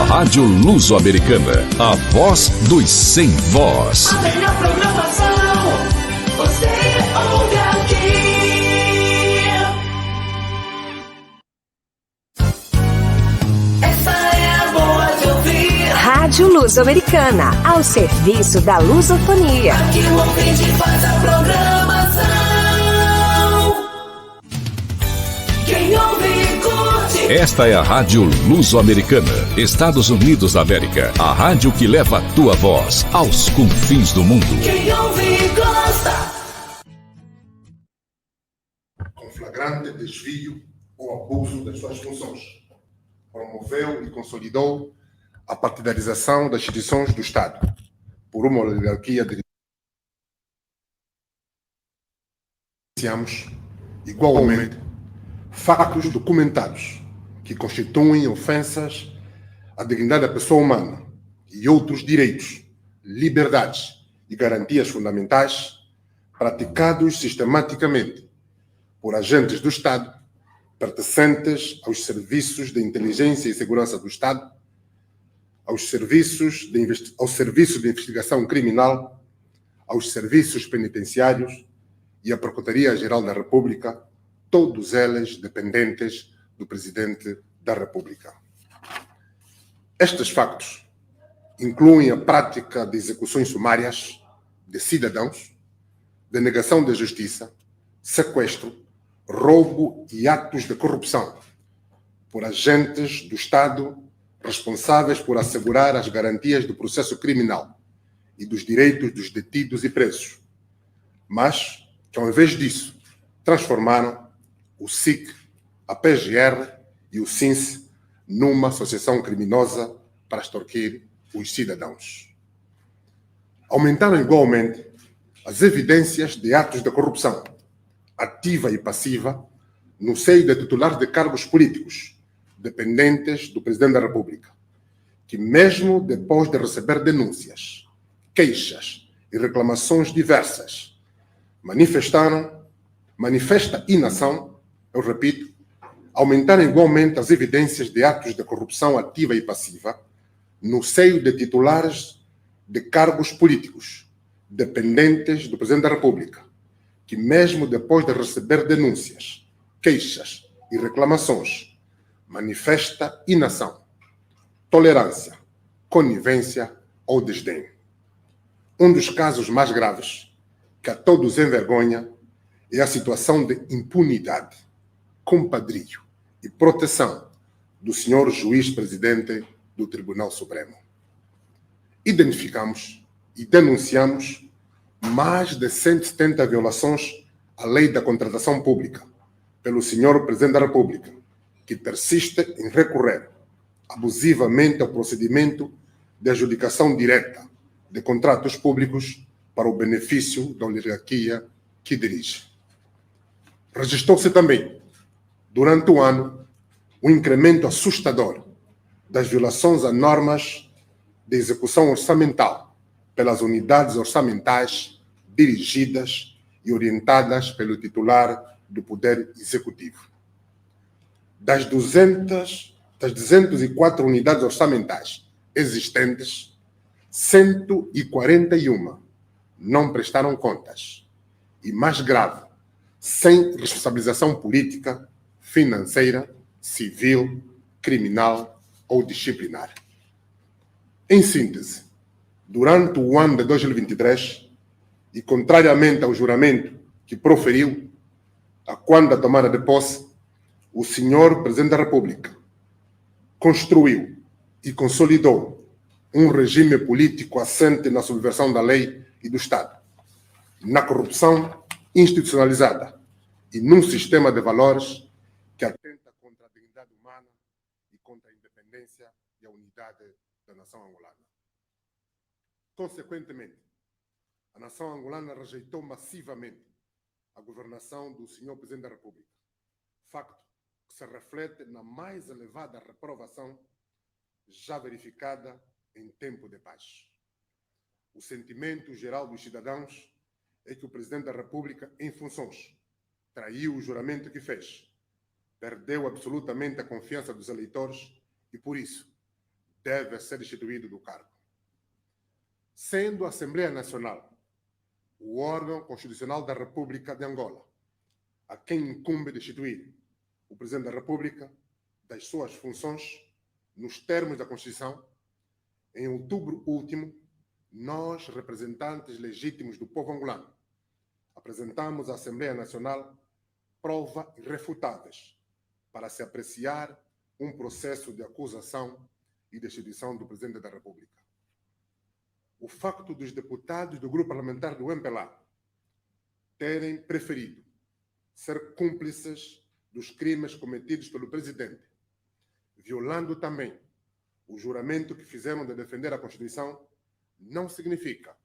Rádio Luso-Americana, a voz dos sem voz. A melhor programação, você ouve aqui. Essa é a boa de ouvir. Rádio Luso-Americana, ao serviço da lusofonia. Aqui o ouvinte faz a programação. Quem ouve, curte. Esta é a Rádio Luso-Americana, Estados Unidos da América. A rádio que leva a tua voz aos confins do mundo. Quem ouve, gosta. Com flagrante desvio ou abuso das suas funções. Promoveu e consolidou a partidarização das instituições do Estado por uma oligarquia de... Igualmente, factos documentados que constituem ofensas à dignidade da pessoa humana e outros direitos, liberdades e garantias fundamentais praticados sistematicamente por agentes do Estado pertencentes aos serviços de inteligência e segurança do Estado, ao serviço de investigação criminal, aos serviços penitenciários e à Procuradoria-Geral da República, todos eles dependentes do Presidente da República. Estes factos incluem a prática de execuções sumárias de cidadãos, denegação de justiça, sequestro, roubo e atos de corrupção por agentes do Estado responsáveis por assegurar as garantias do processo criminal e dos direitos dos detidos e presos, mas que, ao invés disso, transformaram o SIC, a PGR e o SINCE numa associação criminosa para extorquir os cidadãos. Aumentaram igualmente as evidências de atos de corrupção, ativa e passiva, no seio de titulares de cargos políticos, dependentes do Presidente da República, que mesmo depois de receber denúncias, queixas e reclamações diversas, manifesta inação, eu repito, aumentaram igualmente as evidências de atos de corrupção ativa e passiva no seio de titulares de cargos políticos, dependentes do Presidente da República, que mesmo depois de receber denúncias, queixas e reclamações, manifesta inação, tolerância, conivência ou desdém. Um dos casos mais graves, que a todos envergonha, é a situação de impunidade, compadrio e proteção do senhor juiz-presidente do Tribunal Supremo. Identificamos e denunciamos mais de 170 violações à lei da contratação pública pelo senhor Presidente da República, que persiste em recorrer abusivamente ao procedimento de adjudicação direta de contratos públicos para o benefício da oligarquia que dirige. Registrou-se também, durante o ano, um incremento assustador das violações a normas de execução orçamental pelas unidades orçamentais dirigidas e orientadas pelo titular do Poder Executivo. Das 204 unidades orçamentais existentes, 141 não prestaram contas. E, mais grave, sem responsabilização política, financeira, civil, criminal ou disciplinar. Em síntese, durante o ano de 2023, e contrariamente ao juramento que proferiu a quando da tomada de posse, o senhor Presidente da República construiu e consolidou um regime político assente na subversão da lei e do Estado, na corrupção institucionalizada e num sistema de valores que atenta contra a dignidade humana e contra a independência e a unidade da nação angolana. Consequentemente, a nação angolana rejeitou massivamente a governação do senhor Presidente da República, facto que se reflete na mais elevada reprovação já verificada em tempo de paz. O sentimento geral dos cidadãos é que o Presidente da República, em funções, traiu o juramento que fez, perdeu absolutamente a confiança dos eleitores e, por isso, deve ser destituído do cargo. Sendo a Assembleia Nacional o órgão constitucional da República de Angola, a quem incumbe destituir o Presidente da República das suas funções nos termos da Constituição, em outubro último, nós, representantes legítimos do povo angolano, apresentamos à Assembleia Nacional provas irrefutáveis para se apreciar um processo de acusação e destituição do Presidente da República. O facto dos deputados do grupo parlamentar do MPLA terem preferido ser cúmplices dos crimes cometidos pelo Presidente, violando também o juramento que fizeram de defender a Constituição, não significa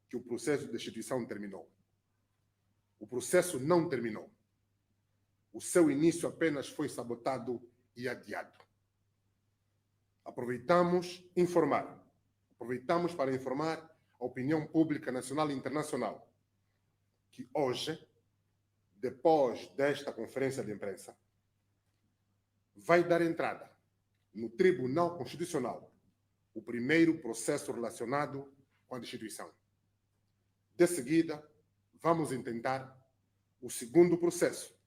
que o processo de destituição terminou. O processo não terminou. O seu início apenas foi sabotado e adiado. Aproveitamos para informar a opinião pública nacional e internacional que hoje, depois desta conferência de imprensa, vai dar entrada no Tribunal Constitucional o primeiro processo relacionado com a destituição. De seguida, vamos intentar o segundo processo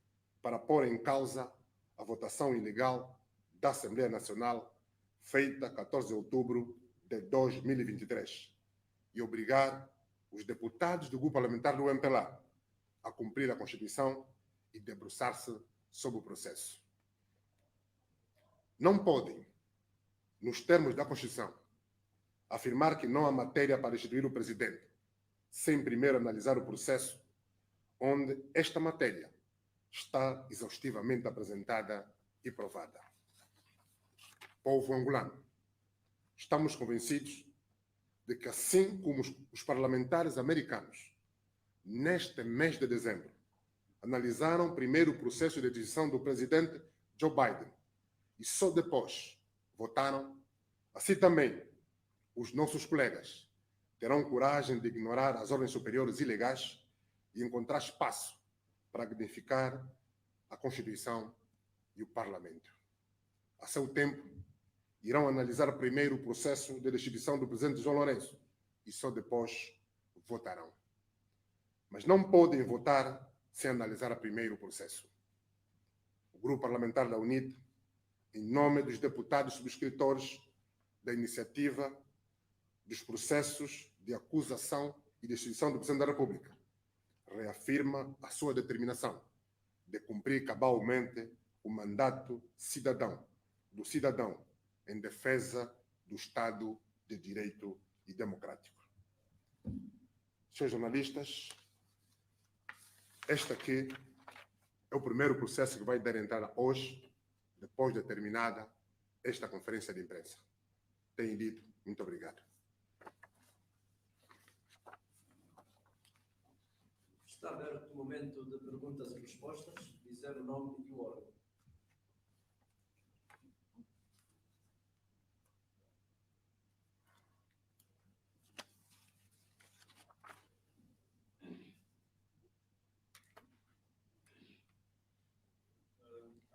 para pôr em causa a votação ilegal da Assembleia Nacional feita 14 de outubro de 2023 e obrigar os deputados do grupo parlamentar do MPLA a cumprir a Constituição e debruçar-se sobre o processo. Não podem, nos termos da Constituição, afirmar que não há matéria para destituir o Presidente, sem primeiro analisar o processo, onde esta matéria está exaustivamente apresentada e provada. Povo angolano, estamos convencidos de que, assim como os parlamentares americanos, neste mês de dezembro, analisaram primeiro o processo de decisão do presidente Joe Biden e só depois votaram, assim também os nossos colegas terão coragem de ignorar as ordens superiores ilegais e encontrar espaço para dignificar a Constituição e o Parlamento. A seu tempo, irão analisar primeiro o processo de destituição do presidente João Lourenço e só depois votarão. Mas não podem votar sem analisar primeiro o processo. O Grupo Parlamentar da UNIT, em nome dos deputados subscritores da iniciativa dos processos de acusação e destituição do Presidente da República, reafirma a sua determinação de cumprir cabalmente o mandato do cidadão em defesa do Estado de Direito e Democrático. Senhores jornalistas, este aqui é o primeiro processo que vai dar entrada hoje, depois de terminada esta conferência de imprensa. Tenho dito, muito obrigado. Está aberto o momento de perguntas e respostas. Dizer o nome e o órgão.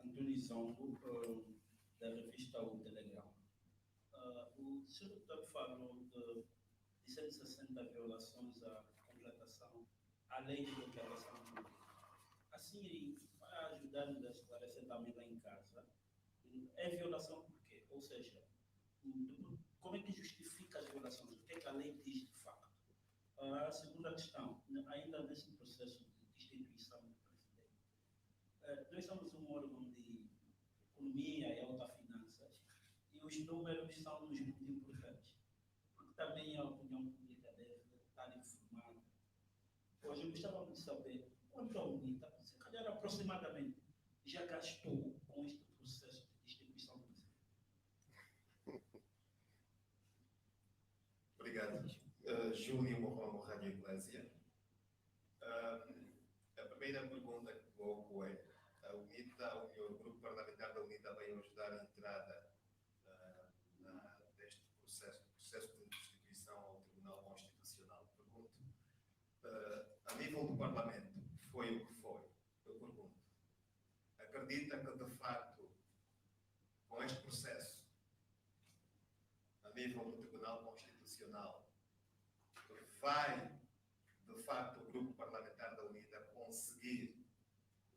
Antônio Zongo, da revista O Telegram. O senhor deputado falou de 160 violações à contratação, à lei de contratação pública. Assim, para ajudar-nos a esclarecer também lá em casa, é violação por quê? Ou seja, como é que justifica as violações? O que é que a lei diz de facto? A segunda questão, ainda nesse processo de destituição do presidente, nós somos um órgão de economia e alta finanças e os números são-nos muito importantes, porque também a opinião pública deve estar informada. Hoje eu gostava de saber quanto a UNITA, se calhar aproximadamente, já gastou com este processo de distribuição do presidente. Obrigado. Júlio Morromo, Rádio Eclésia. A primeira pergunta que coloco é: a UNITA, o grupo parlamentar da UNITA vai ajudar a entrada deste processo de destituição ao Tribunal Constitucional? Pergunto. A nível do Parlamento, foi o que foi? Eu pergunto. Acredita que, de facto, com este processo, nível do Tribunal Constitucional, vai, de facto, o grupo parlamentar da UNIDA conseguir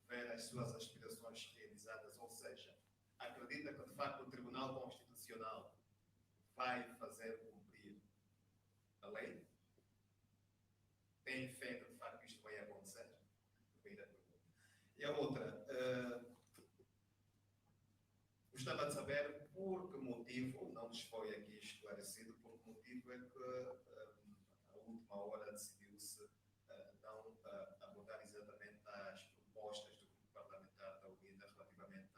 ver as suas aspirações realizadas, ou seja, acredita que, de facto, o Tribunal Constitucional vai fazer cumprir a lei? Tem fé que, de facto, isto vai acontecer? Primeira pergunta. E a outra, gostava de saber por que motivo, não nos foi aqui esclarecido, por que motivo é que a última hora decidiu-se não abordar exatamente as propostas do grupo parlamentar da UNIDA relativamente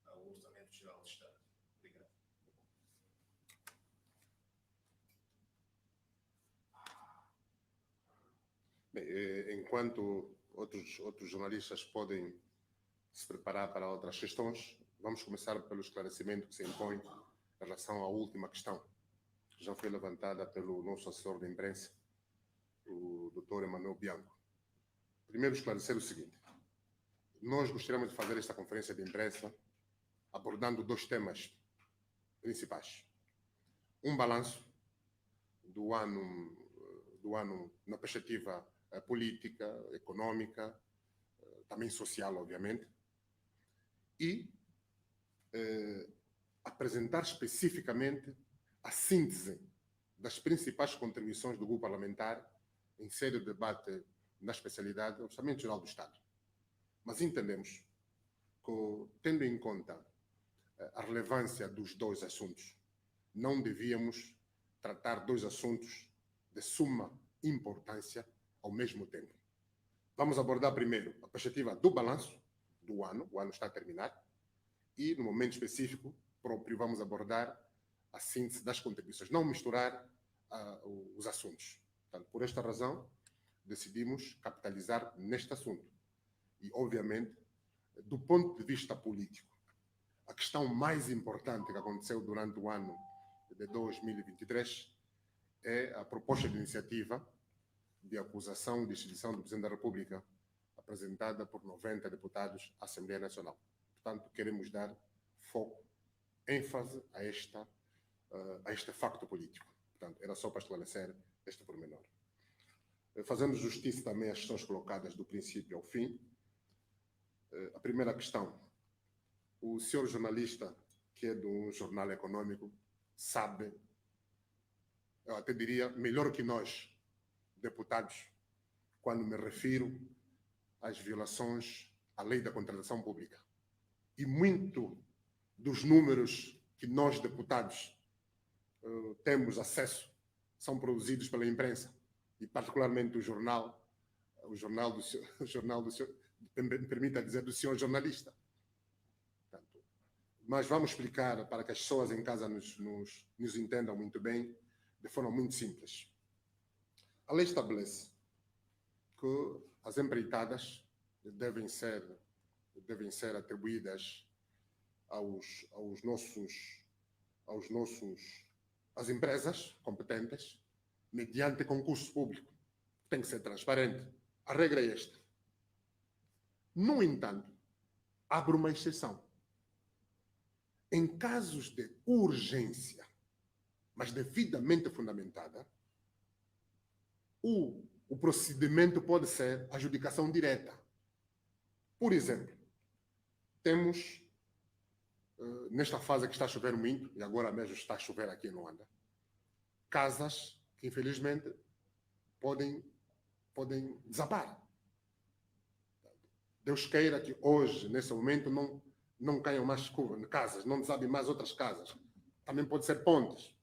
ao Orçamento Geral do Estado. Obrigado. Bem, enquanto outros jornalistas podem se preparar para outras questões, vamos começar pelo esclarecimento que se impõe em relação à última questão, que já foi levantada pelo nosso assessor de imprensa, o Dr. Emanuel Bianco. Primeiro, esclarecer o seguinte: nós gostaríamos de fazer esta conferência de imprensa abordando 2 temas principais. Um balanço do ano na perspectiva política, econômica, também social, obviamente, e apresentar especificamente a síntese das principais contribuições do grupo parlamentar em sede de debate na especialidade do Orçamento Geral do Estado. Mas entendemos que, tendo em conta a relevância dos 2 assuntos, não devíamos tratar 2 assuntos de suma importância ao mesmo tempo. Vamos abordar primeiro a perspectiva do balanço do ano, o ano está a terminar, e no momento específico próprio vamos abordar a síntese das contribuições, não misturar os assuntos. Portanto, por esta razão, decidimos capitalizar neste assunto. E, obviamente, do ponto de vista político, a questão mais importante que aconteceu durante o ano de 2023 é a proposta de iniciativa de acusação de instituição do Presidente da República, apresentada por 90 deputados à Assembleia Nacional. Portanto, queremos dar foco, ênfase a este facto político. Portanto, era só para esclarecer este pormenor. Fazendo justiça também às questões colocadas do princípio ao fim. A primeira questão: o senhor jornalista, que é de um jornal econômico, sabe, eu até diria, melhor que nós, deputados, quando me refiro às violações à lei da contratação pública. E muito dos números que nós, deputados, temos acesso são produzidos pela imprensa, e particularmente o jornal do senhor, me permita dizer, do senhor jornalista. Portanto, mas vamos explicar para que as pessoas em casa nos entendam muito bem, de forma muito simples. A lei estabelece que as empreitadas devem ser atribuídas às empresas competentes mediante concurso público. Tem que ser transparente. A regra é esta. No entanto, abre uma exceção. Em casos de urgência, mas devidamente fundamentada, o procedimento pode ser adjudicação direta. Por exemplo, temos, nesta fase que está a chover muito, e agora mesmo está a chover aqui em Luanda, casas que, infelizmente, podem desabar. Deus queira que hoje, nesse momento, não caiam mais casas, não desabem mais outras casas. Também pode ser pontes.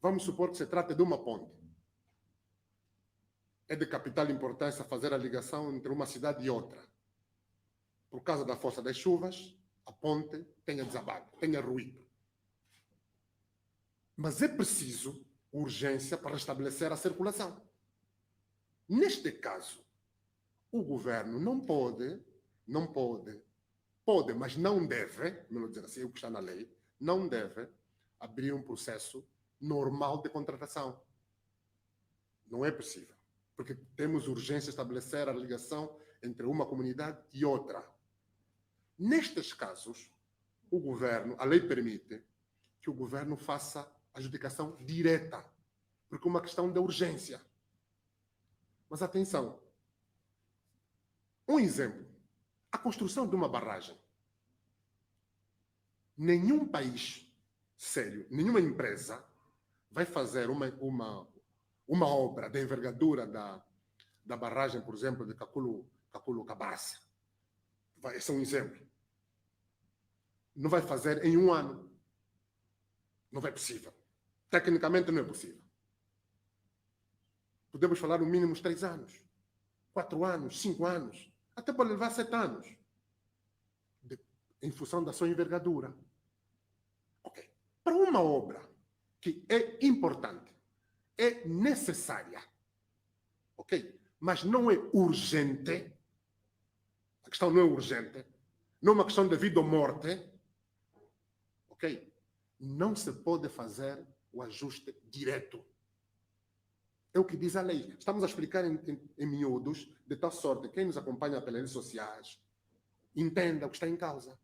Vamos supor que se trata de uma ponte. É de capital importância fazer a ligação entre uma cidade e outra. Por causa da força das chuvas, a ponte tenha desabado, tenha ruído. Mas é preciso urgência para restabelecer a circulação. Neste caso, o governo pode, mas não deve, melhor dizer assim, é o que está na lei, não deve abrir um processo normal de contratação. Não é possível, porque temos urgência de estabelecer a ligação entre uma comunidade e outra. Nestes casos, a lei permite que o governo faça adjudicação direta, porque é uma questão de urgência. Mas atenção, um exemplo, a construção de uma barragem. Nenhum país sério, nenhuma empresa vai fazer uma obra de envergadura da barragem, por exemplo, de Caculo-Cabaça. Esse é um exemplo. Não vai fazer em um ano. Não é possível. Tecnicamente não é possível. Podemos falar no mínimo uns 3 anos, 4 anos, 5 anos, até pode levar 7 anos, em função da sua envergadura. Ok. Para uma obra que é importante, é necessária, ok? Mas não é urgente, a questão não é urgente, não é uma questão de vida ou morte, ok? Não se pode fazer o ajuste direto. É o que diz a lei. Estamos a explicar em miúdos, de tal sorte que quem nos acompanha pelas redes sociais entenda o que está em causa.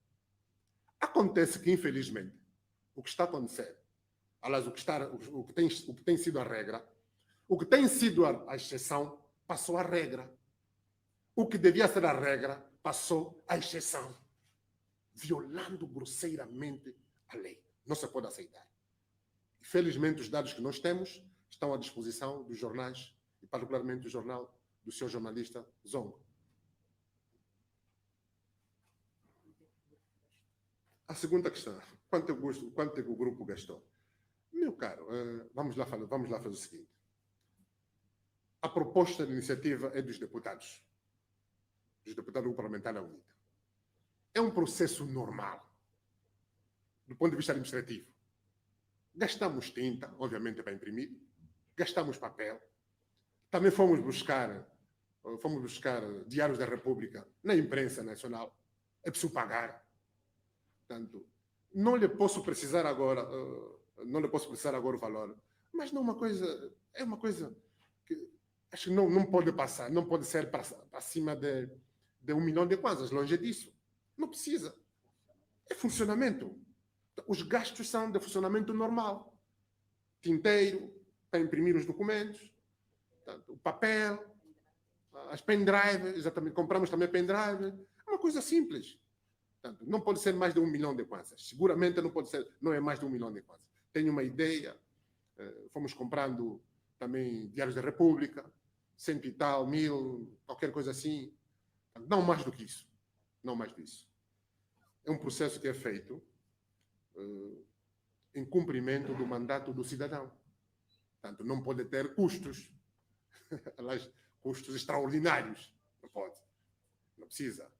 Acontece que, infelizmente, o que está a acontecer, aliás, o que tem sido a regra, o que tem sido a exceção, passou a regra. O que devia ser a regra, passou a exceção, violando grosseiramente a lei. Não se pode aceitar. Felizmente, os dados que nós temos estão à disposição dos jornais, e particularmente do jornal do seu jornalista Zongo. A segunda questão, quanto é que o grupo gastou? Meu caro, vamos lá fazer o seguinte. A proposta de iniciativa é dos deputados do Parlamentar da UNITA. É um processo normal, do ponto de vista administrativo. Gastamos tinta, obviamente, para imprimir, gastamos papel, também fomos buscar diários da República na imprensa nacional, é preciso pagar. Portanto, não lhe posso precisar agora o valor, mas não é uma coisa que acho que não pode passar, não pode ser para cima de 1 milhão de kwanzas, longe disso. Não precisa. É funcionamento. Os gastos são de funcionamento normal. Tinteiro, para imprimir os documentos, portanto, o papel, as pendrive, exatamente, compramos também pendrive. É uma coisa simples. Portanto, não pode ser mais de 1 milhão de kwanzas. Seguramente não é mais de 1 milhão de kwanzas. Tenho uma ideia, fomos comprando também diários da República, 100 e tal, 1000, qualquer coisa assim. Não mais do que isso. Não mais disso. É um processo que é feito em cumprimento do mandato do cidadão. Portanto, não pode ter custos. Aliás, custos extraordinários. Não pode. Não precisa.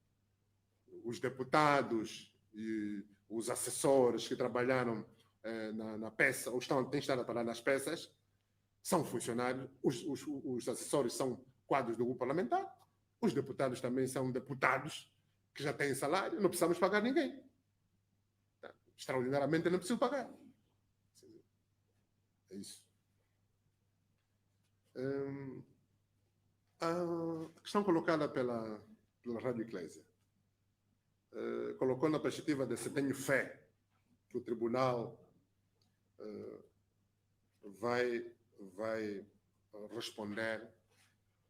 Os deputados e os assessores que trabalharam na peça, ou têm estado a trabalhar nas peças, são funcionários. Os assessores são quadros do grupo parlamentar. Os deputados também são deputados que já têm salário. Não precisamos pagar ninguém. Extraordinariamente não preciso pagar. É isso. A questão colocada pela Rádio Eclésia colocou na perspectiva de se tenho fé que o tribunal vai responder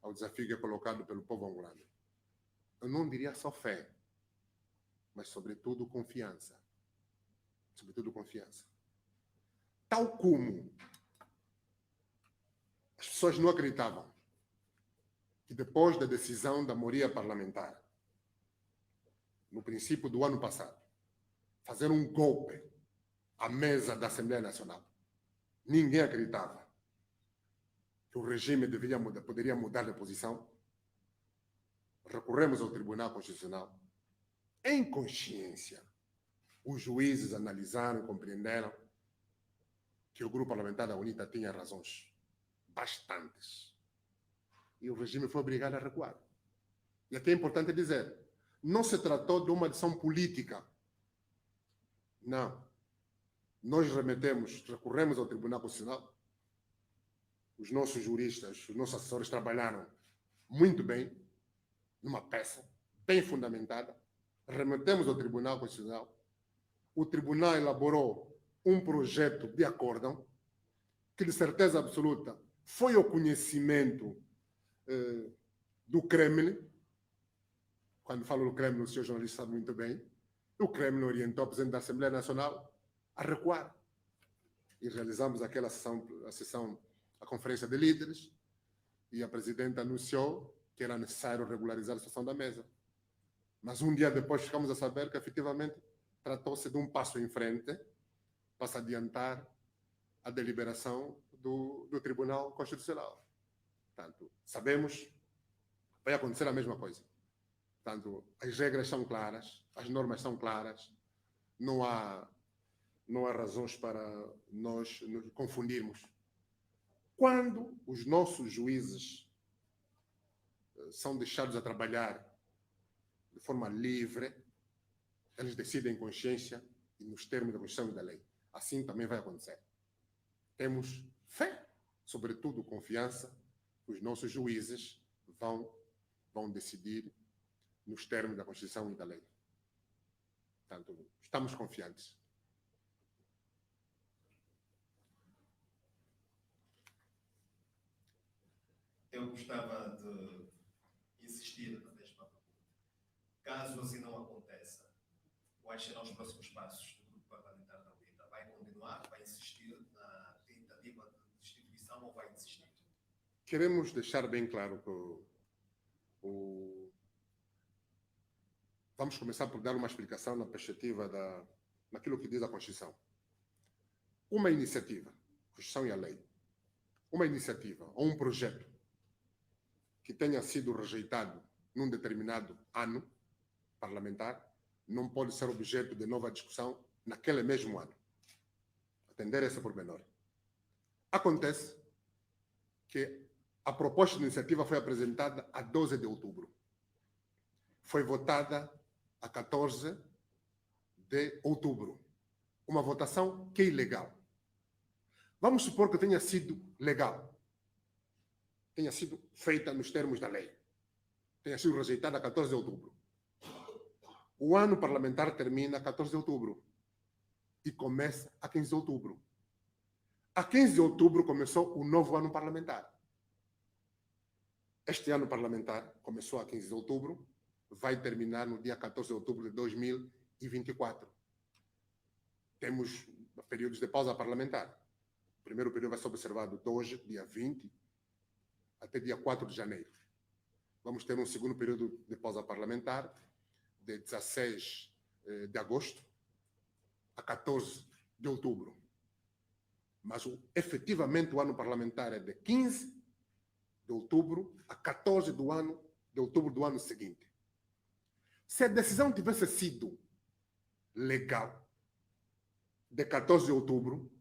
ao desafio que é colocado pelo povo angolano. Eu não diria só fé, mas sobretudo confiança. Sobretudo confiança. Tal como as pessoas não acreditavam que depois da decisão da maioria parlamentar, no princípio do ano passado, fazer um golpe à mesa da Assembleia Nacional, ninguém acreditava que o regime poderia mudar de posição. Recorremos ao Tribunal Constitucional. Em consciência, os juízes analisaram e compreenderam que o grupo parlamentar da UNITA tinha razões bastantes. E o regime foi obrigado a recuar. E até é importante dizer, não se tratou de uma decisão política. Não. Nós recorremos ao Tribunal Constitucional. Os nossos juristas, os nossos assessores trabalharam muito bem numa peça bem fundamentada. Remetemos ao Tribunal Constitucional. O Tribunal elaborou um projeto de acórdão que de certeza absoluta foi ao conhecimento do Kremlin. Quando falo do Kremlin, o senhor jornalista sabe muito bem. O Kremlin orientou o presidente da Assembleia Nacional a recuar. E realizamos aquela sessão, a conferência de líderes, e a presidenta anunciou que era necessário regularizar a situação da mesa. Mas um dia depois ficamos a saber que, efetivamente, tratou-se de um passo em frente para se adiantar a deliberação do Tribunal Constitucional. Portanto, sabemos, vai acontecer a mesma coisa. Portanto, as regras são claras, as normas são claras, não há razões para nós nos confundirmos. Quando os nossos juízes são deixados a trabalhar de forma livre, eles decidem em consciência e nos termos da Constituição e da lei. Assim também vai acontecer. Temos fé, sobretudo confiança, que os nossos juízes vão decidir nos termos da Constituição e da lei. Portanto, estamos confiantes. Eu gostava de insistir na mesma pergunta. Caso assim não aconteça, quais serão os próximos passos do Grupo Parlamentar da UNITA? Vai continuar? Vai insistir na tentativa de destituição ou vai insistir? Queremos deixar bem claro que vamos começar por dar uma explicação na perspectiva naquilo que diz a Constituição. Uma iniciativa, Constituição e a lei, uma iniciativa ou um projeto que tenha sido rejeitado num determinado ano parlamentar não pode ser objeto de nova discussão naquele mesmo ano. Atender esse pormenor. Acontece que a proposta de iniciativa foi apresentada a 12 de outubro. Foi votada a 14 de outubro. Uma votação que é ilegal. Vamos supor que tenha sido legal. Tenha sido feita nos termos da lei. Tenha sido rejeitada a 14 de outubro. O ano parlamentar termina a 14 de outubro e começa a 15 de outubro. A 15 de outubro começou o novo ano parlamentar. Este ano parlamentar começou a 15 de outubro, vai terminar no dia 14 de outubro de 2024. Temos períodos de pausa parlamentar. O primeiro período vai ser observado de hoje, dia 20, até dia 4 de janeiro. Vamos ter um segundo período de pausa parlamentar, de 16 de agosto a 14 de outubro. Mas efetivamente o ano parlamentar é de 15 de outubro a 14 de outubro do ano seguinte. Se a decisão tivesse sido legal, de 14 de outubro,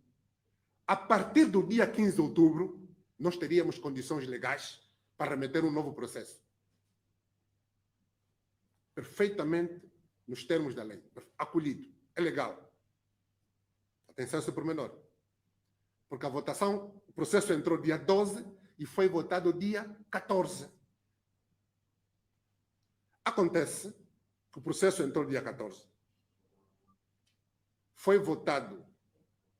a partir do dia 15 de outubro, nós teríamos condições legais para remeter um novo processo. Perfeitamente nos termos da lei. Acolhido. É legal. Atenção a esse pormenor. Porque a votação, o processo entrou dia 12 e foi votado dia 14. Acontece que o processo entrou dia 14. Foi votado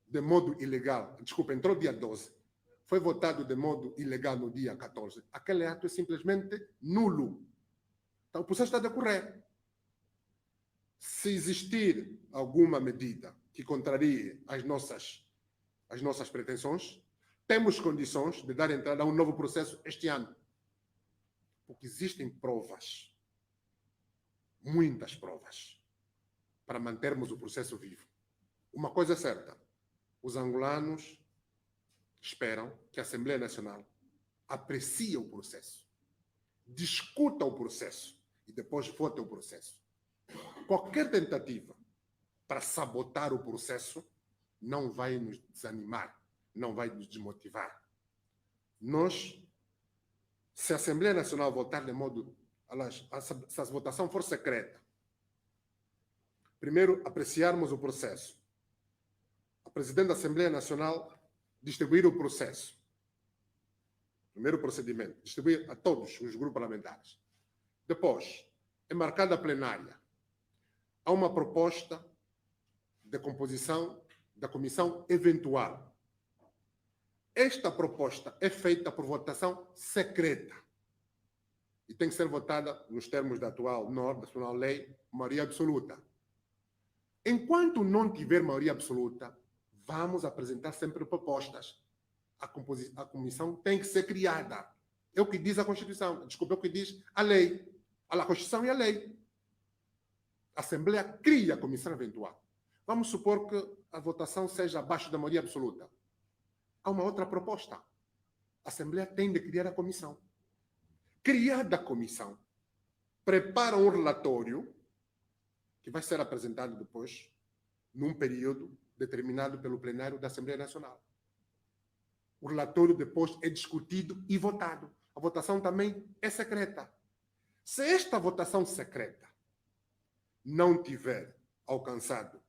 de modo ilegal. Desculpa, entrou dia 12. Foi votado de modo ilegal no dia 14. Aquele ato é simplesmente nulo. Então, o processo está a decorrer. Se existir alguma medida que contrarie as nossas pretensões, temos condições de dar entrada a um novo processo este ano. Porque existem provas, muitas provas, para mantermos o processo vivo. Uma coisa é certa, os angolanos esperam que a Assembleia Nacional aprecie o processo, discuta o processo e depois vote o processo. Qualquer tentativa para sabotar o processo não vai nos desanimar, não vai nos desmotivar. Nós, se a Assembleia Nacional votar de modo... Se a votação for secreta, primeiro apreciarmos o processo. A Presidente da Assembleia Nacional distribuir o processo. Primeiro procedimento, distribuir a todos os grupos parlamentares. Depois, é marcada a plenária. Há uma proposta de composição da comissão eventual. Esta proposta é feita por votação secreta e tem que ser votada nos termos da atual norma, da atual lei, maioria absoluta. Enquanto não tiver maioria absoluta, vamos apresentar sempre propostas. A comissão tem que ser criada. É o que diz a Constituição. Desculpa, é o que diz a lei. A Constituição e a lei. A Assembleia cria a comissão eventual. Vamos supor que a votação seja abaixo da maioria absoluta. Há uma outra proposta. A Assembleia tem de criar a comissão. Criada a comissão, prepara um relatório que vai ser apresentado depois, num período determinado pelo plenário da Assembleia Nacional. O relatório depois é discutido e votado. A votação também é secreta. Se esta votação secreta não tiver alcançado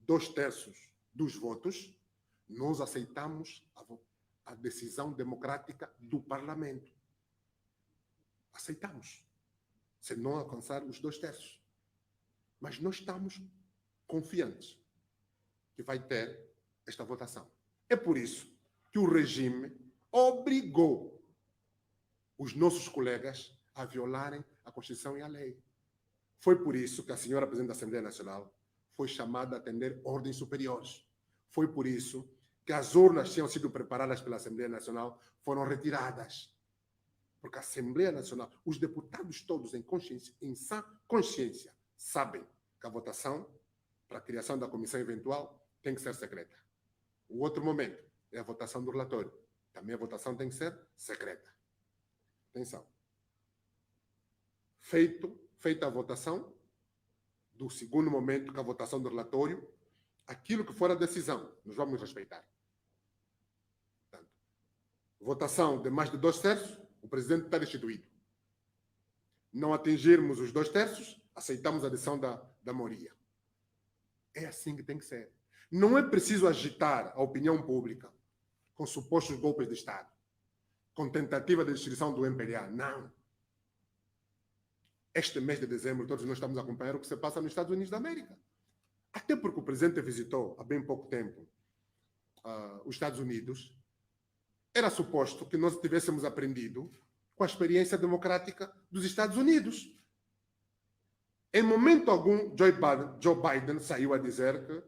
2/3 dos votos, nós aceitamos a decisão democrática do Parlamento. Aceitamos, se não alcançar os 2/3. Mas nós estamos confiantes que vai ter esta votação. É por isso que o regime obrigou os nossos colegas a violarem a Constituição e a lei. Foi por isso que a senhora Presidente da Assembleia Nacional foi chamada a atender ordens superiores. Foi por isso que as urnas tinham sido preparadas pela Assembleia Nacional foram retiradas. Porque a Assembleia Nacional, os deputados todos em sã consciência, sabem que a votação para a criação da comissão eventual tem que ser secreta. O outro momento é a votação do relatório. Também a votação tem que ser secreta. Atenção. Feita a votação do segundo momento, que é a votação do relatório, aquilo que for a decisão, nós vamos respeitar. Portanto, votação de mais de 2/3, o presidente está destituído. Não atingirmos os 2/3, aceitamos a decisão da maioria. É assim que tem que ser. Não é preciso agitar a opinião pública com supostos golpes de Estado, com tentativa de destruição do MPLA. Não. Este mês de dezembro, todos nós estamos a acompanhar o que se passa nos Estados Unidos da América. Até porque o presidente visitou, há bem pouco tempo, os Estados Unidos. Era suposto que nós tivéssemos aprendido com a experiência democrática dos Estados Unidos. Em momento algum, Joe Biden saiu a dizer que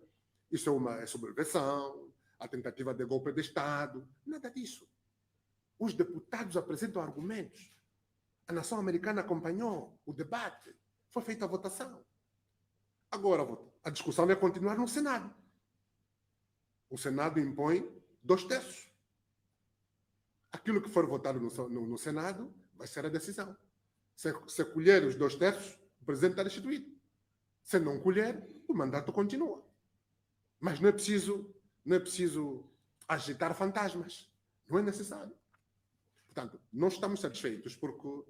isso é uma subversão, a tentativa de golpe de Estado. Nada disso. Os deputados apresentam argumentos. A nação americana acompanhou o debate. Foi feita a votação. Agora, a discussão vai continuar no Senado. O Senado impõe 2/3. Aquilo que for votado no Senado vai ser a decisão. Se colher os 2/3, o presidente está destituído. Se não colher, o mandato continua. Mas não é preciso agitar fantasmas. Não é necessário. Portanto, nós estamos satisfeitos porque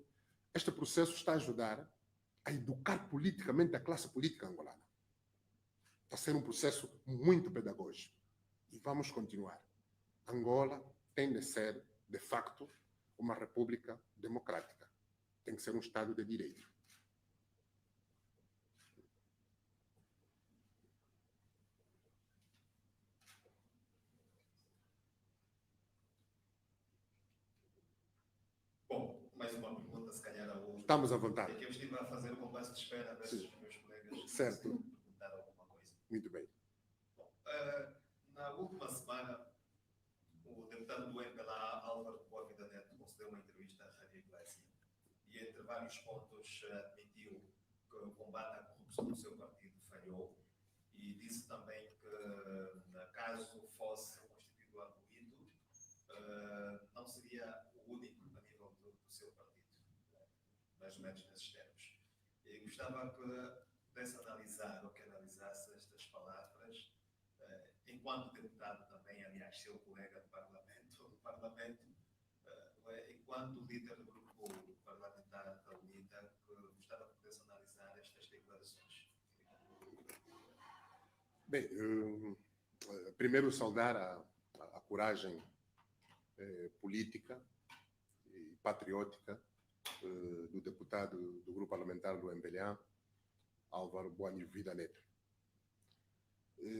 este processo está a ajudar a educar politicamente a classe política angolana. Está a ser um processo muito pedagógico. E vamos continuar. Angola tem de ser, de facto, uma república democrática. Tem que ser um Estado de direito. Bom, mais uma pergunta, se calhar a outra. Estamos à vontade. É que eu estive a fazer o compasso de espera a ver se os meus colegas Certo. perguntaram alguma coisa. Muito bem. Bom, na última semana, o deputado do MPLA, Álvaro Boa Vida Neto, concedeu uma entrevista à Rádio Igreja e, entre vários pontos, admitiu que o combate à corrupção do seu partido falhou e disse também que, caso fosse constituído arguído, não seria o único a nível do seu partido, mais ou menos nesses termos. E gostava que pudesse analisar ou que analisasse estas palavras, enquanto deputado também, aliás, seu colega do Parlamento, enquanto líder do grupo parlamentar da UNITA, gostava que pudesse analisar estas declarações. Bem, primeiro saudar a coragem política e patriótica do deputado do grupo parlamentar do MPLA, Álvaro Boa Vida Neto.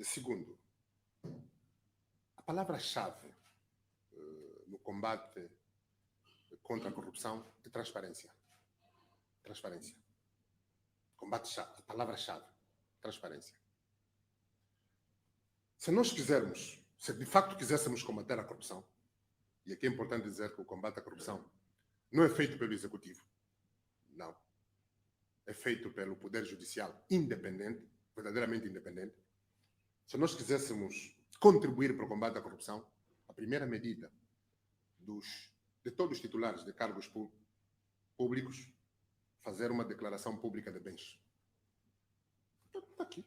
Segundo, a palavra-chave no combate contra a corrupção é transparência. Transparência. Combate-chave, a palavra-chave. Transparência. Se nós quisermos, se de facto quiséssemos combater a corrupção, e aqui é importante dizer que o combate à corrupção não é feito pelo Executivo. Não. É feito pelo Poder Judicial independente, verdadeiramente independente. Se nós quiséssemos contribuir para o combate à corrupção, a primeira medida de todos os titulares de cargos públicos, fazer uma declaração pública de bens. Está aqui.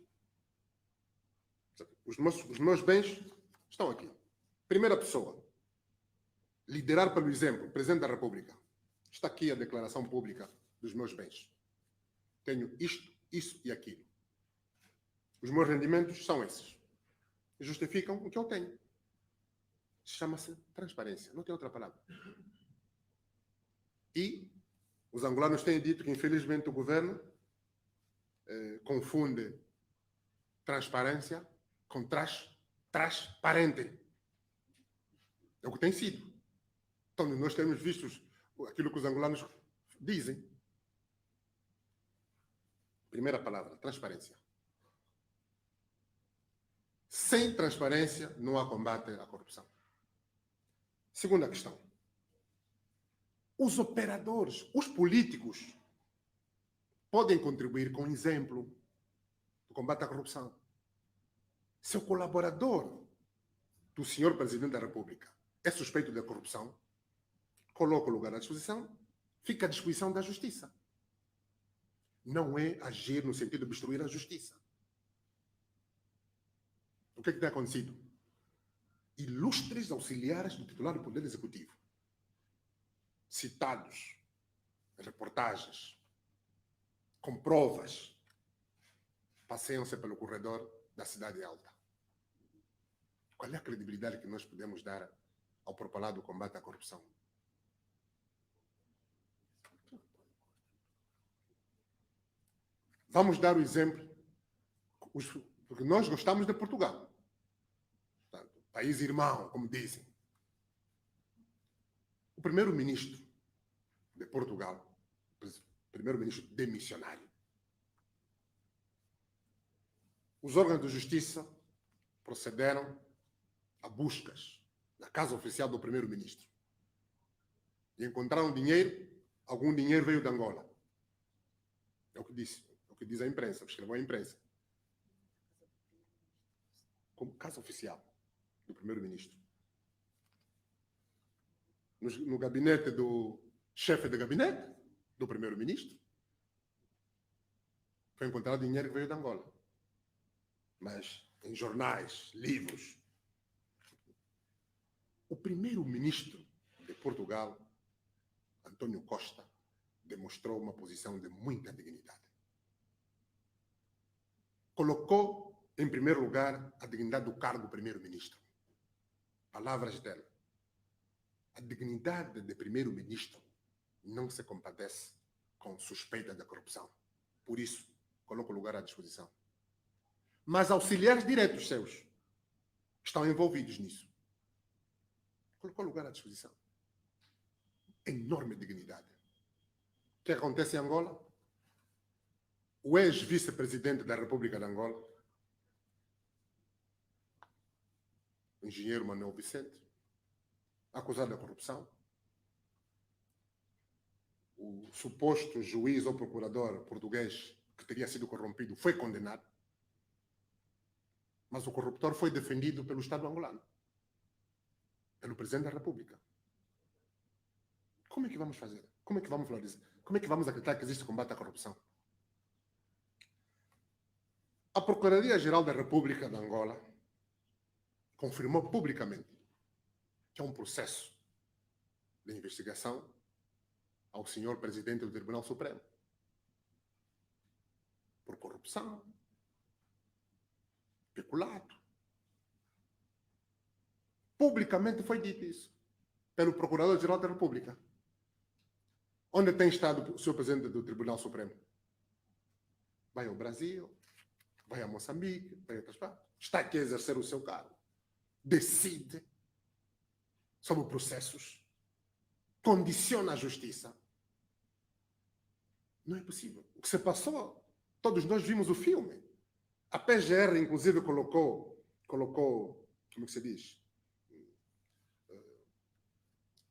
Os meus bens estão aqui. Primeira pessoa. Liderar pelo exemplo. Presidente da República. Está aqui a declaração pública dos meus bens. Tenho isto, isso e aquilo. Os meus rendimentos são esses. Justificam o que eu tenho. Chama-se transparência. Não tem outra palavra. E os angolanos têm dito que, infelizmente, o governo confunde transparência com transparente. É o que tem sido. Então, nós temos visto aquilo que os angolanos dizem. Primeira palavra, transparência. Sem transparência, não há combate à corrupção. Segunda questão. Os operadores, os políticos, podem contribuir com exemplo do combate à corrupção. Se o colaborador do senhor Presidente da República é suspeito de corrupção, coloca o lugar à disposição, fica à disposição da justiça. Não é agir no sentido de obstruir a justiça. O que tem acontecido? Ilustres auxiliares do titular do Poder Executivo, citados em reportagens, com provas, passeiam-se pelo corredor da Cidade Alta. Qual é a credibilidade que nós podemos dar ao propalado combate à corrupção? Vamos dar o exemplo, porque nós gostamos de Portugal. Portanto, país irmão, como dizem. O primeiro-ministro de Portugal, primeiro-ministro demissionário, os órgãos de justiça procederam a buscas na casa oficial do primeiro-ministro. E encontraram dinheiro, algum dinheiro veio de Angola. É o que disse. Que diz a imprensa, escreveu a imprensa. Como casa oficial do primeiro-ministro. No gabinete do chefe de gabinete do primeiro-ministro, foi encontrado dinheiro que veio de Angola. Mas em jornais, livros, o primeiro-ministro de Portugal, António Costa, demonstrou uma posição de muita dignidade. Colocou, em primeiro lugar, a dignidade do cargo do primeiro-ministro. Palavras dela. A dignidade de primeiro-ministro não se compadece com suspeita de corrupção. Por isso, coloca o lugar à disposição. Mas auxiliares diretos seus estão envolvidos nisso. Colocou o lugar à disposição. Enorme dignidade. O que acontece em Angola? O ex-vice-presidente da República de Angola, o engenheiro Manuel Vicente, acusado de corrupção. O suposto juiz ou procurador português que teria sido corrompido foi condenado. Mas o corruptor foi defendido pelo Estado angolano, pelo Presidente da República. Como é que vamos fazer? Como é que vamos valorizar? Como é que vamos acreditar que existe combate à corrupção? A Procuradoria-Geral da República de Angola confirmou publicamente que há um processo de investigação ao senhor presidente do Tribunal Supremo por corrupção, peculato. Publicamente foi dito isso pelo Procurador-Geral da República. Onde tem estado o senhor presidente do Tribunal Supremo? Vai ao Brasil, vai a Moçambique, vai a outras partes. Está aqui a exercer o seu cargo. Decide sobre processos, condiciona a justiça. Não é possível. O que se passou, todos nós vimos o filme. A PGR, inclusive, colocou, como é que se diz?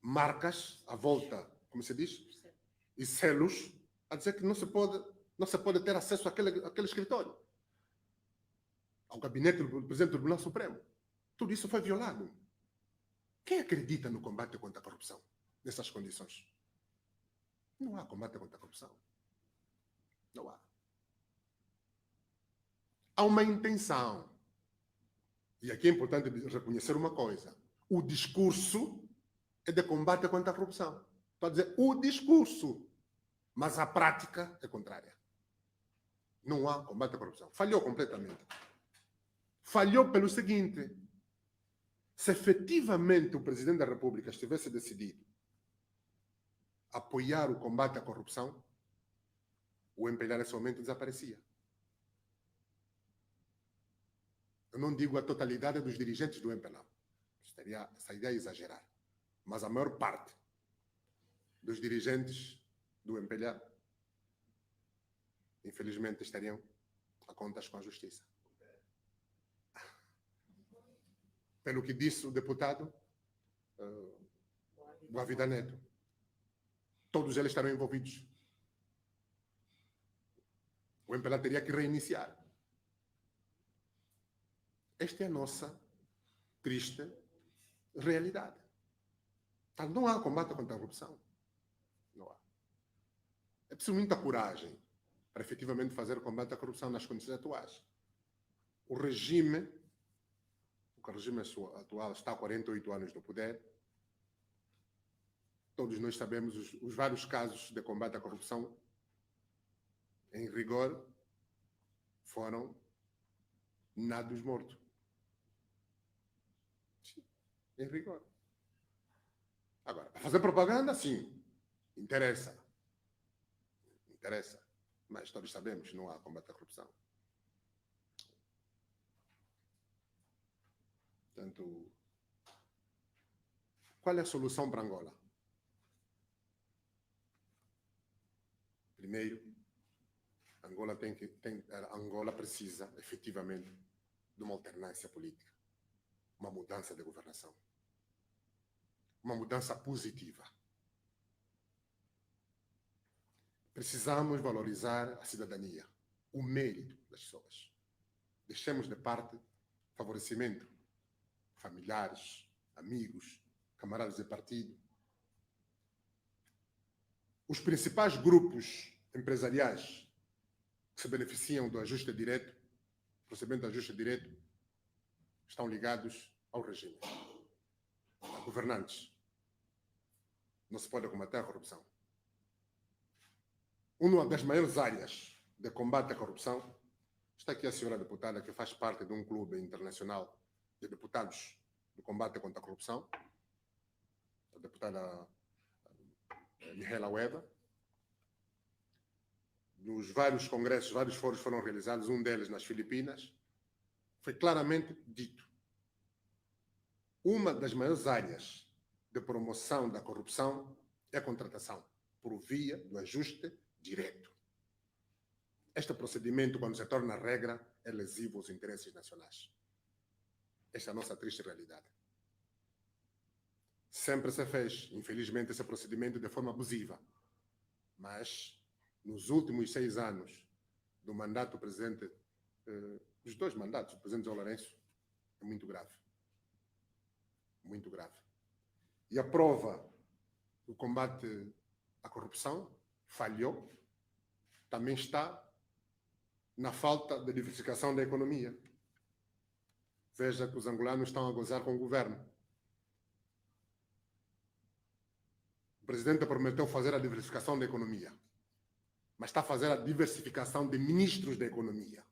Marcas à volta, como se diz? E selos, a dizer que não se pode ter acesso àquele escritório, ao gabinete do presidente do Tribunal Supremo. Tudo isso foi violado. Quem acredita no combate contra a corrupção nessas condições? Não há combate contra a corrupção. Não há. Há uma intenção. E aqui é importante reconhecer uma coisa. O discurso é de combate contra a corrupção. Estou a dizer o discurso. Mas a prática é contrária. Não há combate à corrupção. Falhou completamente. Falhou pelo seguinte: se efetivamente o presidente da República estivesse decidido a apoiar o combate à corrupção, o MPLA nesse momento desaparecia. Eu não digo a totalidade dos dirigentes do MPLA. Essa ideia é exagerar. Mas a maior parte dos dirigentes do MPLA, infelizmente, estariam a contas com a justiça. Pelo que disse o deputado Boavida Neto, todos eles estarão envolvidos. O MPLA teria que reiniciar. Esta é a nossa triste realidade. Então, não há combate contra a corrupção. Não há. É preciso muita coragem para efetivamente fazer combate à corrupção nas condições atuais. O regime atual está há 48 anos no poder. Todos nós sabemos os vários casos de combate à corrupção. Em rigor, foram nados mortos. Sim, em rigor. Agora, para fazer propaganda, sim, interessa. Interessa. Mas todos sabemos que não há combate à corrupção. Portanto, qual é a solução para Angola? Primeiro, Angola precisa, efetivamente, de uma alternância política, uma mudança de governação, uma mudança positiva. Precisamos valorizar a cidadania, o mérito das pessoas. Deixemos de parte favorecimento, familiares, amigos, camaradas de partido. Os principais grupos empresariais que se beneficiam do ajuste direto, procedimento de ajuste direto, estão ligados ao regime, a governantes. Não se pode combater a corrupção. Uma das maiores áreas de combate à corrupção, está aqui a senhora deputada que faz parte de um clube internacional de deputados do combate contra a corrupção, a deputada Mihaela Weber. Nos vários congressos, vários fóruns foram realizados, um deles nas Filipinas, foi claramente dito. Uma das maiores áreas de promoção da corrupção é a contratação, por via do ajuste direto. Este procedimento, quando se torna regra, é lesivo aos interesses nacionais. Esta é a nossa triste realidade. Sempre se fez, infelizmente, esse procedimento de forma abusiva. Mas, nos últimos 6 anos do mandato do presidente, dos 2 mandatos do presidente João Lourenço, é muito grave. Muito grave. E a prova do combate à corrupção falhou, também está na falta de diversificação da economia. Veja que os angolanos estão a gozar com o governo. O presidente prometeu fazer a diversificação da economia, mas está a fazer a diversificação de ministros da economia.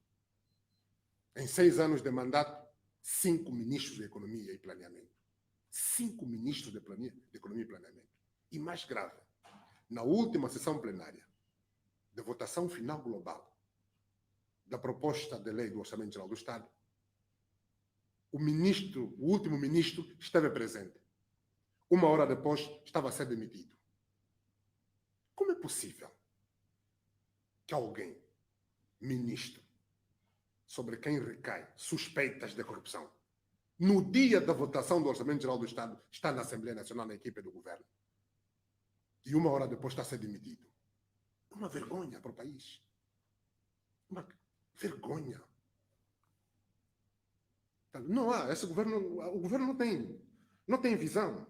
Em 6 anos de mandato, 5 ministros de economia e planeamento. 5 ministros de economia e planeamento. E mais grave, na última sessão plenária de votação final global da proposta de lei do Orçamento Geral do Estado, o último ministro, esteve presente. 1 hora depois estava a ser demitido. Como é possível que alguém, ministro, sobre quem recai suspeitas de corrupção, no dia da votação do Orçamento Geral do Estado, está na Assembleia Nacional, na equipe do governo, e 1 hora depois está a ser demitido? É uma vergonha para o país. Uma vergonha. Não há, esse governo, o governo não tem visão.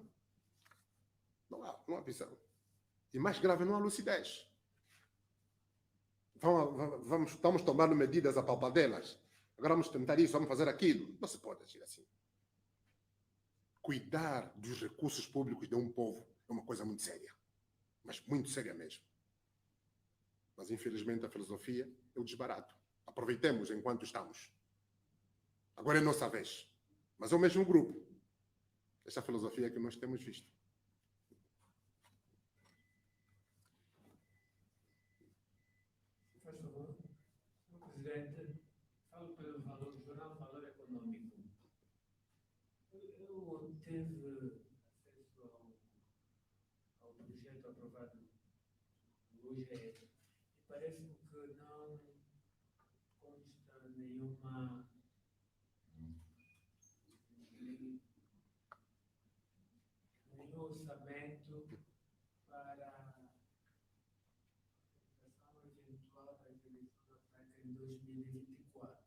Não há visão. E mais grave, não há lucidez. Estamos tomando medidas apalpadelas. Agora vamos tentar isso, vamos fazer aquilo. Não se pode agir assim. Cuidar dos recursos públicos de um povo é uma coisa muito séria. Mas muito séria mesmo. Mas, infelizmente, a filosofia é o desbarato. Aproveitemos enquanto estamos. Agora é nossa vez. Mas é o mesmo grupo. Essa filosofia que nós temos visto. Faz favor. Senhor Presidente, falo pelo Jornal Valor Econômico. Eu tive acesso ao projeto aprovado hoje e parece-me que não consta nenhum orçamento para a eventual das eleições autárquicas em 2024.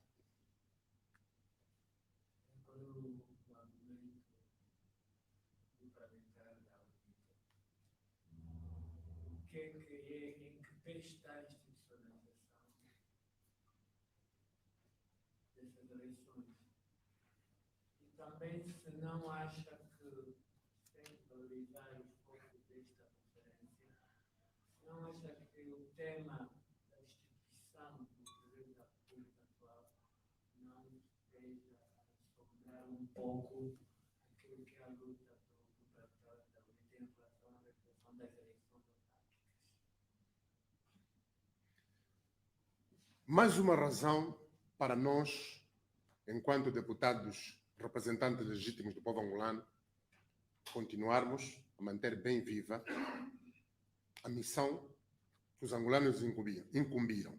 Qual é o argumento do parlamentar da UNITA? Em que pé está a institucionalização dessas eleições? E também, se não acha que, sem valorizar os focos desta conferência, se não acha que o tema da instituição do Presidente da República atual não esteja a assombrar um pouco aquilo que é a luta do partido da UNITA em relação à realização das eleições autárquicas? Mais uma razão para nós, enquanto deputados representantes legítimos do povo angolano, continuarmos a manter bem viva a missão que os angolanos incumbiram: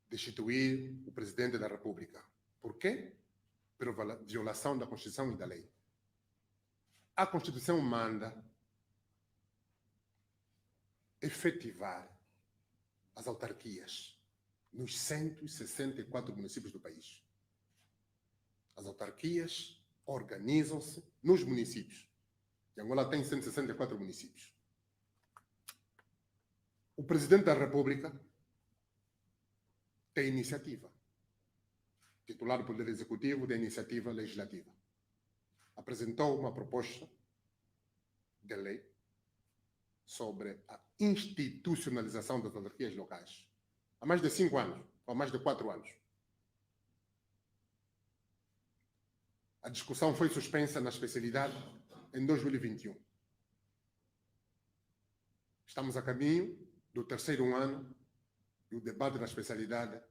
destituir o Presidente da República. Por quê? Por violação da Constituição e da lei. A Constituição manda efetivar as autarquias nos 164 municípios do país. As autarquias organizam-se nos municípios. E Angola tem 164 municípios. O Presidente da República tem iniciativa. Titular do Poder Executivo da Iniciativa Legislativa. Apresentou uma proposta de lei sobre a institucionalização das autarquias locais. Há mais de 5 anos, ou mais de 4 anos. A discussão foi suspensa na especialidade em 2021. Estamos a caminho do 3º ano e o debate na especialidade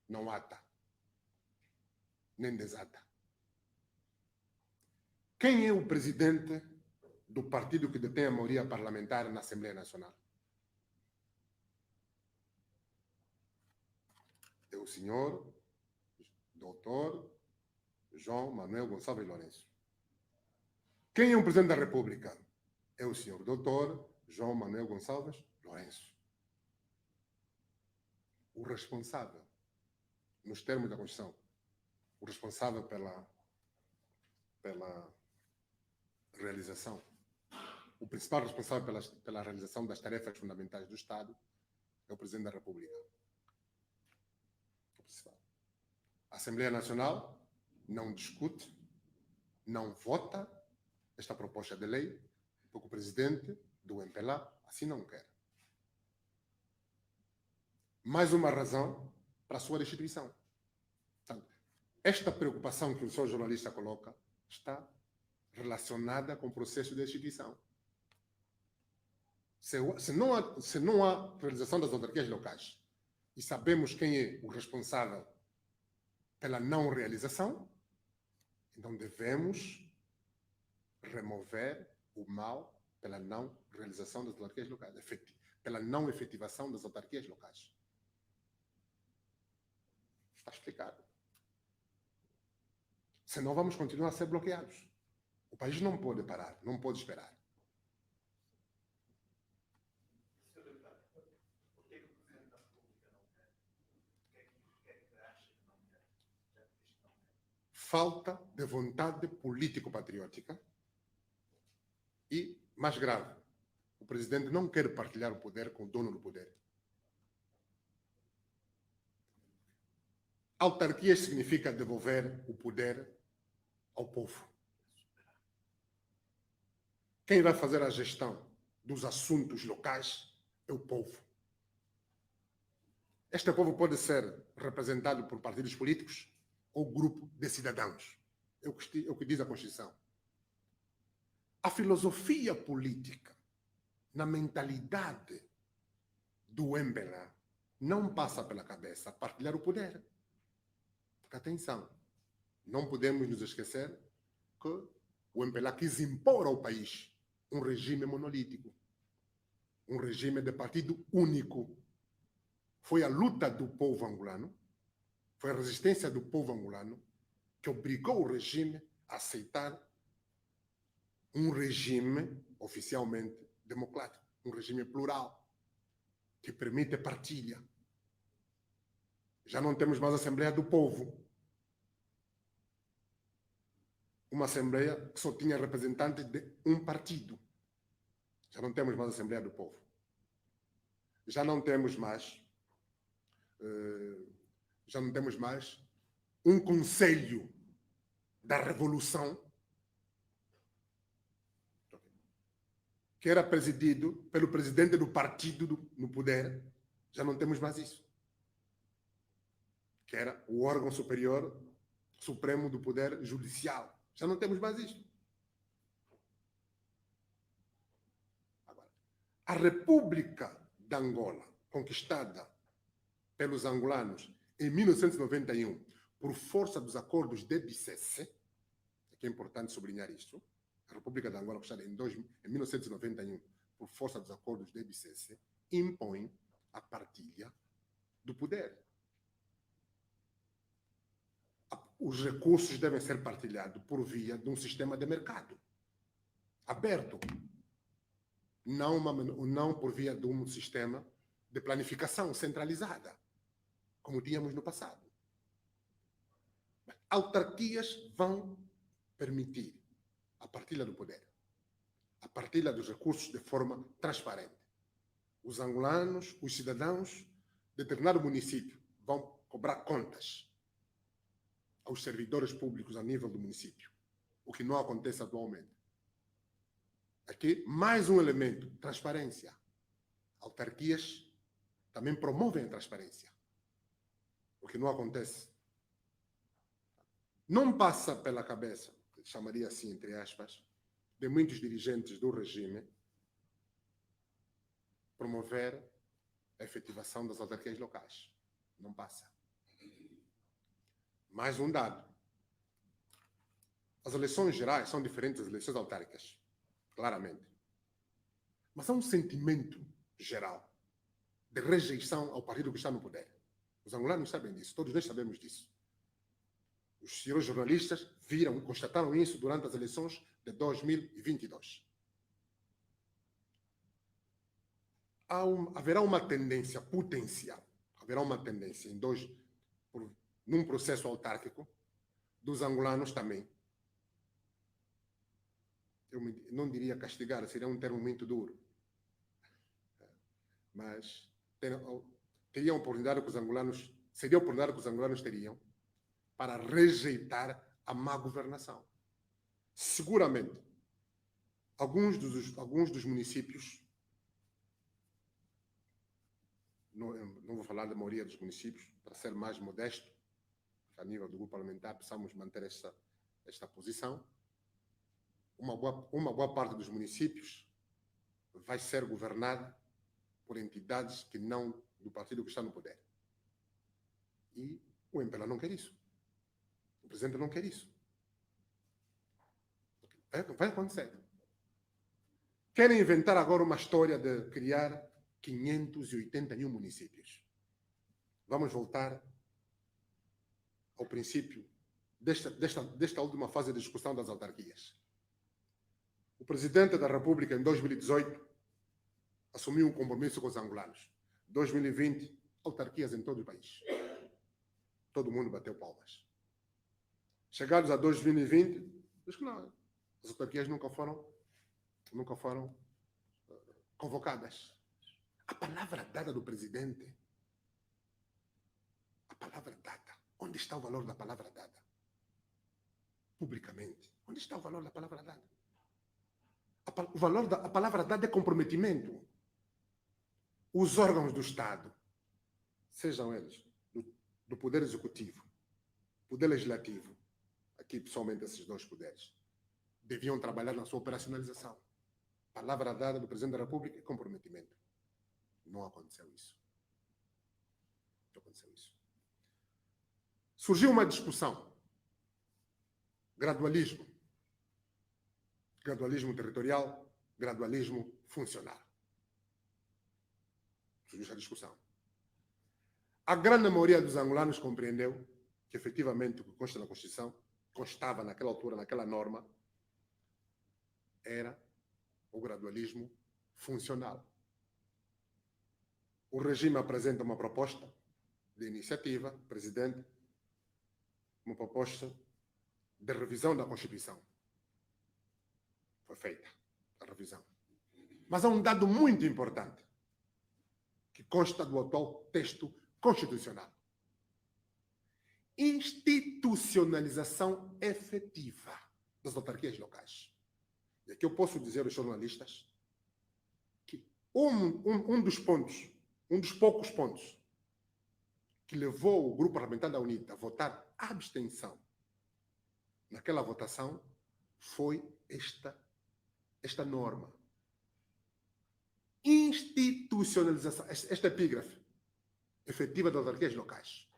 não ata, nem desata. Quem é o presidente do partido que detém a maioria parlamentar na Assembleia Nacional? É o senhor doutor João Manuel Gonçalves Lourenço. Quem é o Presidente da República? É o senhor doutor João Manuel Gonçalves Lourenço. O responsável, nos termos da Constituição, o responsável pela realização, o principal responsável pela realização das tarefas fundamentais do Estado é o Presidente da República. O principal. A Assembleia Nacional não discute, não vota esta proposta de lei, porque o presidente do MPLA assim não quer. Mais uma razão para a sua destituição. Portanto, esta preocupação que o senhor jornalista coloca está relacionada com o processo de destituição. Se não há realização das autarquias locais e sabemos quem é o responsável pela não realização, então devemos remover o mal pela não realização das autarquias locais, pela não efetivação das autarquias locais. Está explicado. Senão vamos continuar a ser bloqueados. O país não pode parar, não pode esperar. Senhor deputado, por que o Presidente da República não quer? O que é que acha que não quer? Já que diz que não quer. Falta de vontade político-patriótica e, mais grave, o presidente não quer partilhar o poder com o dono do poder. Autarquias significa devolver o poder ao povo. Quem vai fazer a gestão dos assuntos locais é o povo. Este povo pode ser representado por partidos políticos ou grupo de cidadãos. É o que diz a Constituição. A filosofia política, na mentalidade do MPLA, não passa pela cabeça partilhar o poder. Porque, atenção, não podemos nos esquecer que o MPLA quis impor ao país um regime monolítico, um regime de partido único. Foi a luta do povo angolano, foi a resistência do povo angolano que obrigou o regime a aceitar um regime oficialmente democrático, um regime plural, que permite partilha. Já não temos mais a Assembleia do Povo. Uma Assembleia que só tinha representantes de um partido. Já não temos mais a Assembleia do Povo. Já não temos mais um Conselho da Revolução que era presidido pelo presidente do partido no poder. Já não temos mais isso. Que era o órgão superior, supremo do poder judicial. Já não temos mais isso. Agora, a República de Angola, conquistada pelos angolanos em 1991, por força dos acordos de Bicesse, que é importante sublinhar isso, a República de Angola, conquistada em 1991, por força dos acordos de Bicesse, impõe a partilha do poder. Os recursos devem ser partilhados por via de um sistema de mercado aberto, não por via de um sistema de planificação centralizada, como tínhamos no passado. Autarquias vão permitir a partilha do poder, a partilha dos recursos de forma transparente. Os angolanos, os cidadãos de determinado município vão cobrar contas aos servidores públicos a nível do município, o que não acontece atualmente. Aqui, mais um elemento, transparência. Autarquias também promovem a transparência, o que não acontece. Não passa pela cabeça, chamaria assim, entre aspas, de muitos dirigentes do regime promover a efetivação das autarquias locais. Não passa. Mais um dado. As eleições gerais são diferentes das eleições autárquicas, claramente. Mas há um sentimento geral de rejeição ao partido que está no poder. Os angolanos sabem disso, todos nós sabemos disso. Os senhores jornalistas viram e constataram isso durante as eleições de 2022. Haverá uma tendência potencial, haverá uma tendência num processo autárquico dos angolanos também. Eu não diria castigar, seria um termo muito duro. Mas seria a oportunidade que os angolanos teriam para rejeitar a má governação. Seguramente, alguns dos municípios, não vou falar da maioria dos municípios, para ser mais modesto, a nível do grupo parlamentar, precisamos manter esta posição. Uma boa parte dos municípios vai ser governada por entidades que não do partido que está no poder. E o MPLA não quer isso. O presidente não quer isso. Vai acontecer. Querem inventar agora uma história de criar 581 municípios. Vamos voltar ao princípio desta última fase de discussão das autarquias. O presidente da República, em 2018, assumiu um compromisso com os angolanos. 2020, autarquias em todo o país. Todo mundo bateu palmas. Chegados a 2020, diz que não, as autarquias nunca foram convocadas. A palavra dada do presidente, a palavra dada, onde está o valor da palavra dada? Publicamente, onde está o valor da palavra dada? O valor da palavra dada é comprometimento. Os órgãos do Estado, sejam eles do Poder Executivo, Poder Legislativo, aqui pessoalmente esses dois poderes, deviam trabalhar na sua operacionalização. Palavra dada do Presidente da República é comprometimento. Não aconteceu isso. Não aconteceu isso. Surgiu uma discussão. Gradualismo. Gradualismo territorial, gradualismo funcional. Surgiu essa discussão. A grande maioria dos angolanos compreendeu que, efetivamente, o que consta na Constituição, constava naquela altura, naquela norma, era o gradualismo funcional. O regime apresenta uma proposta de iniciativa, presidente, uma proposta de revisão da Constituição. Foi feita a revisão. Mas há um dado muito importante que consta do atual texto constitucional. Institucionalização efetiva das autarquias locais. E aqui eu posso dizer aos jornalistas que um dos poucos pontos que levou o Grupo Parlamentar da UNITA a votar abstenção naquela votação foi esta norma. Institucionalização, esta epígrafe efetiva das autarquias locais.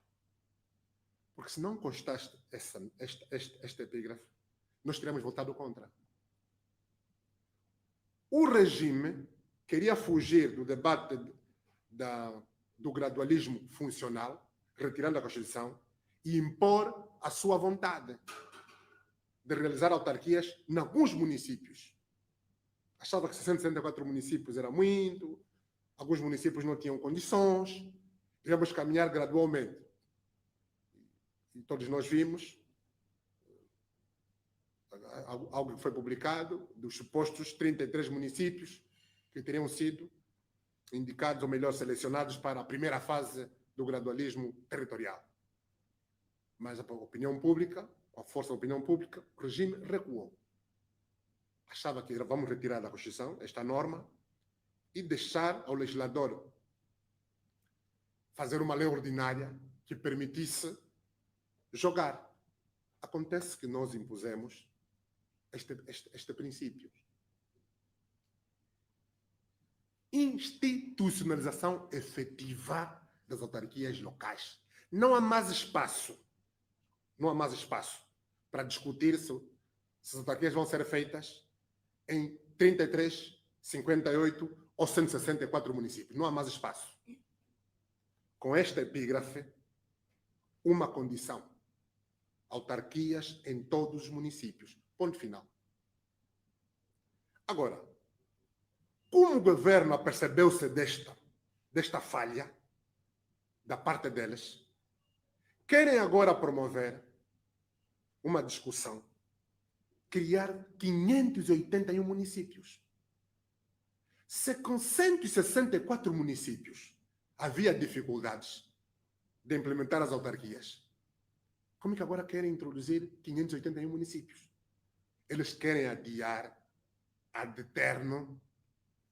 Porque se não constasse esta epígrafe, nós teríamos votado contra. O regime queria fugir do debate do gradualismo funcional, retirando a Constituição, e impor a sua vontade de realizar autarquias em alguns municípios. Achava que 664 municípios era muito, alguns municípios não tinham condições, devemos caminhar gradualmente. E todos nós vimos algo que foi publicado dos supostos 33 municípios que teriam sido indicados, ou melhor, selecionados para a primeira fase do gradualismo territorial. Mas a opinião pública, com a força da opinião pública, o regime recuou. Achava que vamos retirar da Constituição esta norma e deixar ao legislador fazer uma lei ordinária que permitisse jogar. Acontece que nós impusemos este princípio. Institucionalização efetiva das autarquias locais. Não há mais espaço para discutir se as autarquias vão ser feitas em 33, 58 ou 164 municípios. Não há mais espaço. Com esta epígrafe, uma condição: autarquias em todos os municípios. Ponto final. Agora, como o governo apercebeu-se desta falha da parte deles, querem agora promover uma discussão, criar 581 municípios. Se com 164 municípios havia dificuldades de implementar as autarquias, como é que agora querem introduzir 581 municípios? Eles querem adiar ad eterno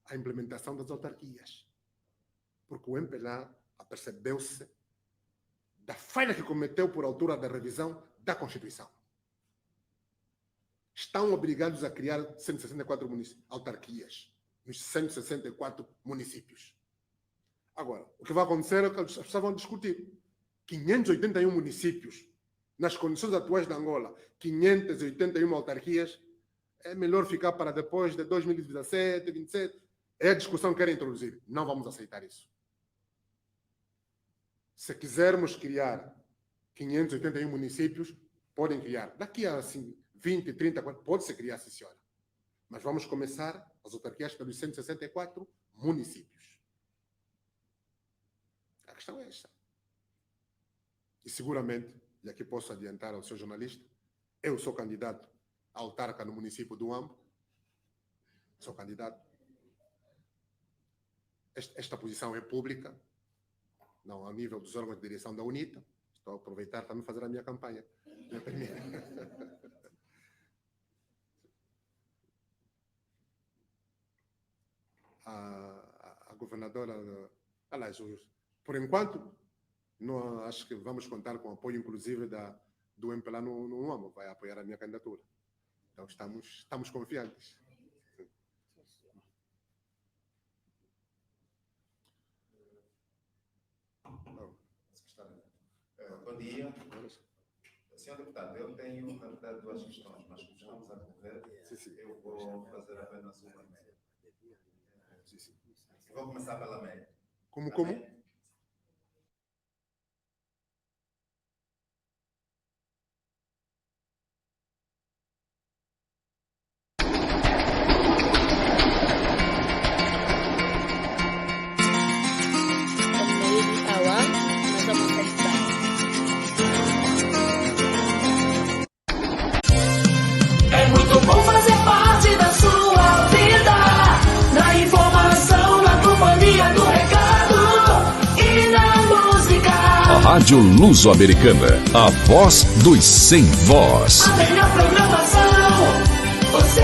a implementação das autarquias. Porque o MPLA apercebeu-se da falha que cometeu por altura da revisão da Constituição. Estão obrigados a criar 164 autarquias nos 164 municípios. Agora, o que vai acontecer é que as pessoas vão discutir. 581 municípios, nas condições atuais de Angola, 581 autarquias, é melhor ficar para depois de 2017, 2027. É a discussão que querem introduzir. Não vamos aceitar isso. Se quisermos criar 581 municípios, podem criar. Daqui a assim, 20, 30, 40, pode-se criar, sim, senhora. Mas vamos começar as autarquias pelos 164 municípios. A questão é esta. E seguramente, e aqui posso adiantar ao seu jornalista, eu sou candidato a autarca no município do Ambo. Sou candidato. Esta posição é pública, não ao nível dos órgãos de direção da UNITA. Estou a aproveitar também fazer a minha campanha. A governadora, aliás, por enquanto, não, acho que vamos contar com o apoio, inclusive, do MPLA no Ambo, vai apoiar a minha candidatura. Então, estamos confiantes. Bom dia. Senhor deputado, eu tenho, na verdade, duas questões, mas como estamos a correr, eu vou fazer apenas uma média. Vou começar pela média. Como? É muito bom fazer parte da sua vida. Na informação, na companhia do recado e na música. A Rádio Luso-Americana, a voz dos sem voz. A melhor programação, você